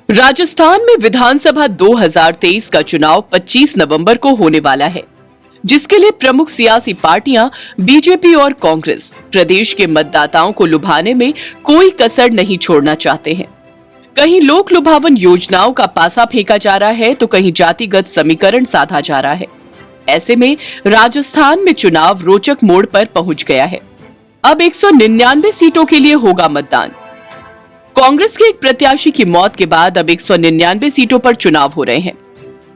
राजस्थान में विधानसभा 2023 का चुनाव 25 नवंबर को होने वाला है, जिसके लिए प्रमुख सियासी पार्टियां बीजेपी और कांग्रेस प्रदेश के मतदाताओं को लुभाने में कोई कसर नहीं छोड़ना चाहते हैं। कहीं लोक लुभावन योजनाओं का पासा फेंका जा रहा है तो कहीं जातिगत समीकरण साधा जा रहा है। ऐसे में राजस्थान में चुनाव रोचक मोड़ पर पहुंच गया है। अब 199 सीटों के लिए होगा मतदान। कांग्रेस के एक प्रत्याशी की मौत के बाद अब 199 सीटों पर चुनाव हो रहे हैं।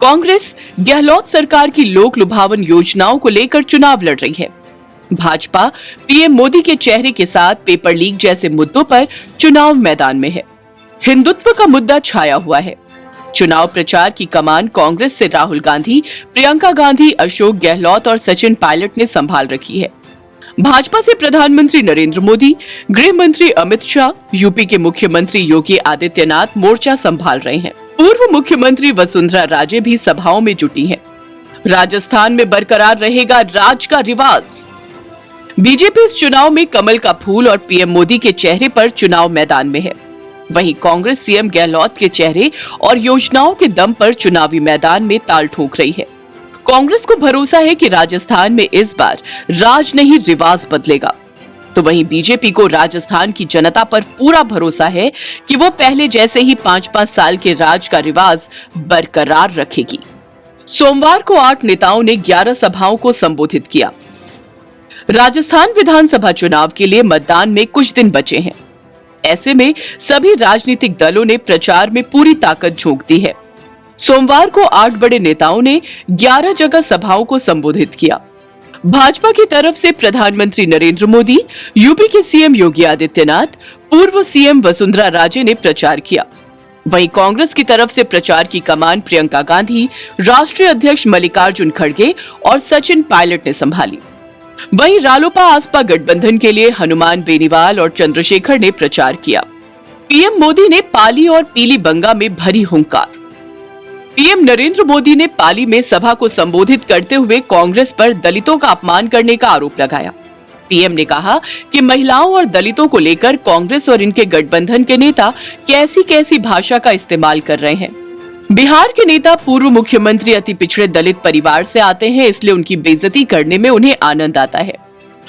कांग्रेस गहलोत सरकार की लोक लुभावन योजनाओं को लेकर चुनाव लड़ रही है। भाजपा पीएम मोदी के चेहरे के साथ पेपर लीक जैसे मुद्दों पर चुनाव मैदान में है। हिंदुत्व का मुद्दा छाया हुआ है। चुनाव प्रचार की कमान कांग्रेस से राहुल गांधी, प्रियंका गांधी, अशोक गहलोत और सचिन पायलट ने संभाल रखी है। भाजपा से प्रधानमंत्री नरेंद्र मोदी, गृह मंत्री अमित शाह, यूपी के मुख्यमंत्री योगी आदित्यनाथ मोर्चा संभाल रहे हैं। पूर्व मुख्यमंत्री वसुंधरा राजे भी सभाओं में जुटी हैं। राजस्थान में बरकरार रहेगा राज का रिवाज। बीजेपी इस चुनाव में कमल का फूल और पीएम मोदी के चेहरे पर चुनाव मैदान में है। वहीं कांग्रेस सीएम गहलोत के चेहरे और योजनाओं के दम पर चुनावी मैदान में ताल ठोक रही है। कांग्रेस को भरोसा है कि राजस्थान में इस बार राज नहीं रिवाज बदलेगा, तो वहीं बीजेपी को राजस्थान की जनता पर पूरा भरोसा है कि वो पहले जैसे ही 5-5 साल के राज का रिवाज बरकरार रखेगी। सोमवार को 8 नेताओं ने 11 सभाओं को संबोधित किया। राजस्थान विधानसभा चुनाव के लिए मतदान में कुछ दिन बचे हैं। ऐसे में सभी राजनीतिक दलों ने प्रचार में पूरी ताकत झोंक दी है। सोमवार को 8 बड़े नेताओं ने 11 जगह सभाओं को संबोधित किया। भाजपा की तरफ से प्रधानमंत्री नरेंद्र मोदी, यूपी के सीएम योगी आदित्यनाथ, पूर्व सीएम वसुंधरा राजे ने प्रचार किया। वहीं कांग्रेस की तरफ से प्रचार की कमान प्रियंका गांधी, राष्ट्रीय अध्यक्ष मल्लिकार्जुन खड़गे और सचिन पायलट ने संभाली। वहीं रालोपा आसपा गठबंधन के लिए हनुमान बेनीवाल और चंद्रशेखर ने प्रचार किया। पीएम मोदी ने पाली और पीलीबंगा में भरी हुंकार। पीएम नरेंद्र मोदी ने पाली में सभा को संबोधित करते हुए कांग्रेस पर दलितों का अपमान करने का आरोप लगाया। पीएम ने कहा कि महिलाओं और दलितों को लेकर कांग्रेस और इनके गठबंधन के नेता कैसी कैसी भाषा का इस्तेमाल कर रहे हैं। बिहार के नेता पूर्व मुख्यमंत्री अति पिछड़े दलित परिवार से आते हैं, इसलिए उनकी बेइज्जती करने में उन्हें आनंद आता है।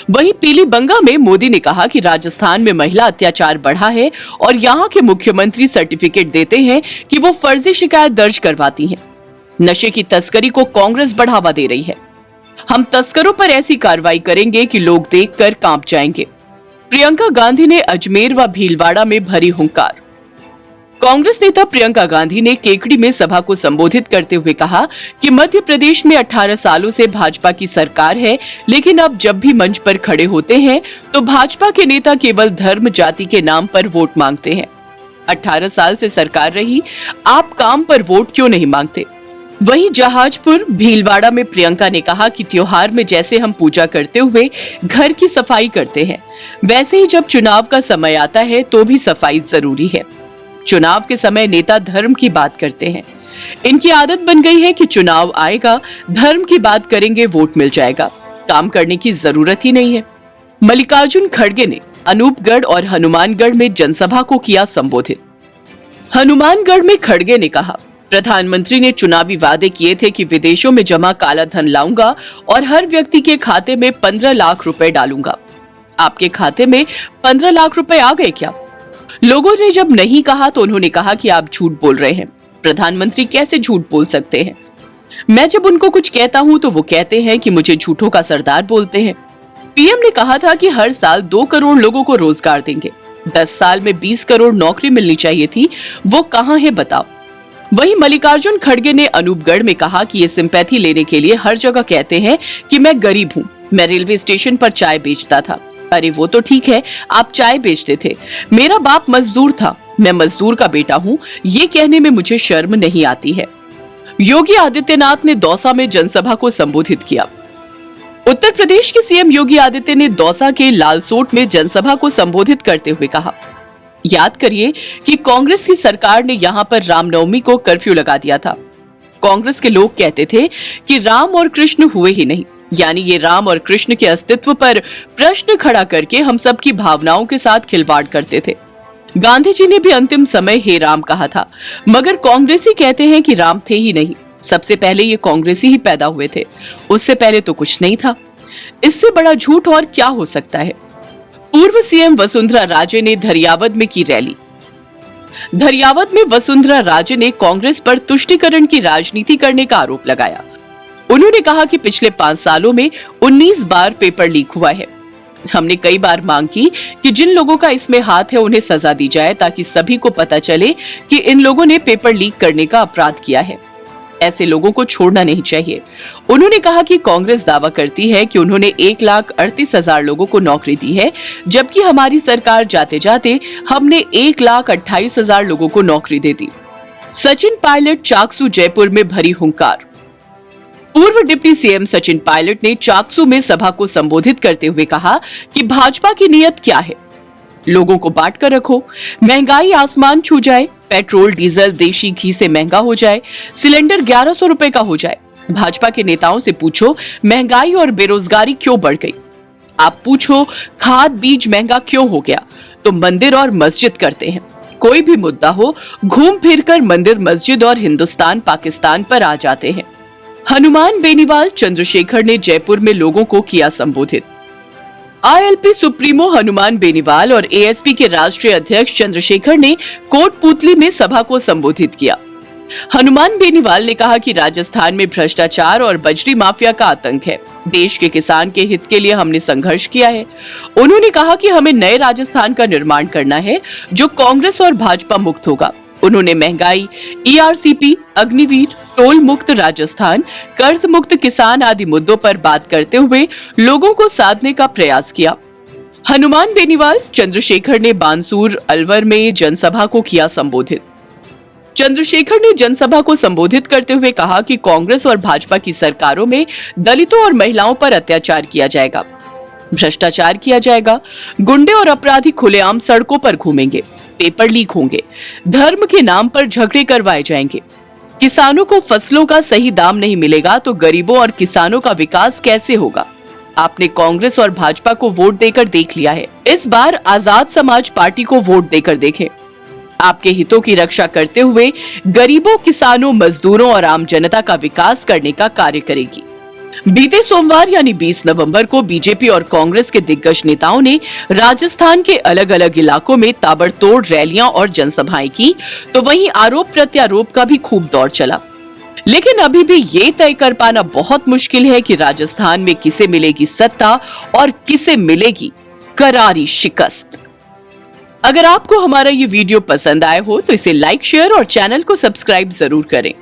वहीं पीलीबंगा में मोदी ने कहा कि राजस्थान में महिला अत्याचार बढ़ा है और यहाँ के मुख्यमंत्री सर्टिफिकेट देते हैं कि वो फर्जी शिकायत दर्ज करवाती हैं। नशे की तस्करी को कांग्रेस बढ़ावा दे रही है। हम तस्करों पर ऐसी कार्रवाई करेंगे कि लोग देखकर कांप जाएंगे। प्रियंका गांधी ने अजमेर व भीलवाड़ा में भरी हुंकार। कांग्रेस नेता प्रियंका गांधी ने केकड़ी में सभा को संबोधित करते हुए कहा कि मध्य प्रदेश में 18 सालों से भाजपा की सरकार है, लेकिन अब जब भी मंच पर खड़े होते हैं तो भाजपा के नेता केवल धर्म जाति के नाम पर वोट मांगते हैं। 18 साल से सरकार रही, आप काम पर वोट क्यों नहीं मांगते? वहीं जहाजपुर भीलवाड़ा में प्रियंका ने कहा कि त्योहार में जैसे हम पूजा करते हुए घर की सफाई करते हैं, वैसे ही जब चुनाव का समय आता है तो भी सफाई जरूरी है। चुनाव के समय नेता धर्म की बात करते हैं। इनकी आदत बन गई है कि चुनाव आएगा, धर्म की बात करेंगे, वोट मिल जाएगा, काम करने की जरूरत ही नहीं है। मल्लिकार्जुन खड़गे ने अनूपगढ़ और हनुमानगढ़ में जनसभा को किया संबोधित। हनुमानगढ़ में खड़गे ने कहा, प्रधानमंत्री ने चुनावी वादे किए थे कि विदेशों में जमा काला धन लाऊंगा और हर व्यक्ति के खाते में 15 लाख रुपए डालूंगा। आपके खाते में 15 लाख रुपए आ गए क्या? लोगों ने जब नहीं कहा तो उन्होंने कहा कि आप झूठ बोल रहे हैं। प्रधानमंत्री कैसे झूठ बोल सकते हैं? मैं जब उनको कुछ कहता हूं तो वो कहते हैं कि मुझे झूठों का सरदार बोलते हैं। पीएम ने कहा था कि हर साल 2 करोड़ लोगों को रोजगार देंगे। 10 साल में 20 करोड़ नौकरी मिलनी चाहिए थी, वो कहां है बताओ। वहीं मल्लिकार्जुन खड़गे ने अनूपगढ़ में कहा कि ये सिंपैथी लेने के लिए हर जगह कहते हैं कि मैं गरीब हूँ, मैं रेलवे स्टेशन पर चाय बेचता था। अरे वो तो ठीक है, आप चाय बेचते थे, मेरा बाप मजदूर था, मैं मजदूर का बेटा हूँ, ये कहने में मुझे शर्म नहीं आती है। योगी आदित्यनाथ ने दौसा में जनसभा को संबोधित किया। उत्तर प्रदेश के सीएम योगी आदित्य ने दौसा के लालसोट में जनसभा को संबोधित करते हुए कहा, याद करिए कि कांग्रेस की सरकार ने यहाँ पर रामनवमी को कर्फ्यू लगा दिया था। कांग्रेस के लोग कहते थे कि राम और कृष्ण हुए ही नहीं, यानी ये राम और कृष्ण के अस्तित्व पर प्रश्न खड़ा करके हम सबकी भावनाओं के साथ खिलवाड़ करते थे। गांधी जी ने भी अंतिम समय हे राम कहा था, मगर कांग्रेसी कहते हैं कि राम थे ही नहीं, सबसे पहले ये कांग्रेसी ही पैदा हुए थे, उससे पहले तो कुछ नहीं था। इससे बड़ा झूठ और क्या हो सकता है। पूर्व सीएम वसुंधरा राजे ने धरियावद में की रैली। धरियावद में वसुंधरा राजे ने कांग्रेस पर तुष्टीकरण की राजनीति करने का आरोप लगाया। उन्होंने कहा कि पिछले 5 सालों में 19 बार पेपर लीक हुआ है। हमने कई बार मांग की कि जिन लोगों का इसमें हाथ है उन्हें सजा दी जाए, ताकि सभी को पता चले कि इन लोगों ने पेपर लीक करने का अपराध किया है। ऐसे लोगों को छोड़ना नहीं चाहिए। उन्होंने कहा कि कांग्रेस दावा करती है कि उन्होंने 1,38,000 लोगों को नौकरी दी है, जबकि हमारी सरकार जाते जाते हमने 1,28,000 लोगों को नौकरी दे दी। सचिन पायलट चाकसू जयपुर में भरी हुंकार। पूर्व डिप्टी सीएम सचिन पायलट ने चाकसू में सभा को संबोधित करते हुए कहा कि भाजपा की नीयत क्या है, लोगों को बांट कर रखो, महंगाई आसमान छू जाए, पेट्रोल डीजल देशी घी से महंगा हो जाए, सिलेंडर 1100 रुपए का हो जाए। भाजपा के नेताओं से पूछो महंगाई और बेरोजगारी क्यों बढ़ गई। आप पूछो खाद बीज महंगा क्यों हो गया, तो मंदिर और मस्जिद करते हैं। कोई भी मुद्दा हो, घूम फिर कर मंदिर मस्जिद और हिंदुस्तान पाकिस्तान पर आ जाते हैं। हनुमान बेनीवाल चंद्रशेखर ने जयपुर में लोगों को किया संबोधित। आईएलपी सुप्रीमो हनुमान बेनीवाल और एएसपी के राष्ट्रीय अध्यक्ष चंद्रशेखर ने कोटपूतली में सभा को संबोधित किया। हनुमान बेनीवाल ने कहा कि राजस्थान में भ्रष्टाचार और बजरी माफिया का आतंक है। देश के किसान के हित के लिए हमने संघर्ष किया है। उन्होंने कहा कि हमें नए राजस्थान का निर्माण करना है जो कांग्रेस और भाजपा मुक्त होगा। उन्होंने महंगाई, ईआरसीपी, अग्निवीर, टोल मुक्त राजस्थान, कर्ज मुक्त किसान आदि मुद्दों पर बात करते हुए लोगों को साधने का प्रयास किया। हनुमान बेनीवाल चंद्रशेखर ने बानसूर अलवर में जनसभा को किया संबोधित। चंद्रशेखर ने जनसभा को संबोधित करते हुए कहा कि कांग्रेस और भाजपा की सरकारों में दलितों और महिलाओं पर अत्याचार किया जाएगा, भ्रष्टाचार किया जाएगा, गुंडे और अपराधी खुलेआम सड़कों पर घूमेंगे, पेपर लीक होंगे, धर्म के नाम पर झगड़े करवाए जाएंगे, किसानों को फसलों का सही दाम नहीं मिलेगा तो गरीबों और किसानों का विकास कैसे होगा। आपने कांग्रेस और भाजपा को वोट देकर देख लिया है, इस बार आजाद समाज पार्टी को वोट देकर देखें। आपके हितों की रक्षा करते हुए गरीबों, किसानों, मजदूरों और आम जनता का विकास करने का कार्य करेगी। बीते सोमवार यानी 20 नवंबर को बीजेपी और कांग्रेस के दिग्गज नेताओं ने राजस्थान के अलग अलग इलाकों में ताबड़तोड़ रैलियां और जनसभाएं की, तो वहीं आरोप प्रत्यारोप का भी खूब दौर चला। लेकिन अभी भी ये तय कर पाना बहुत मुश्किल है कि राजस्थान में किसे मिलेगी सत्ता और किसे मिलेगी करारी शिकस्त। अगर आपको हमारा ये वीडियो पसंद आया हो तो इसे लाइक, शेयर और चैनल को सब्सक्राइब जरूर करें।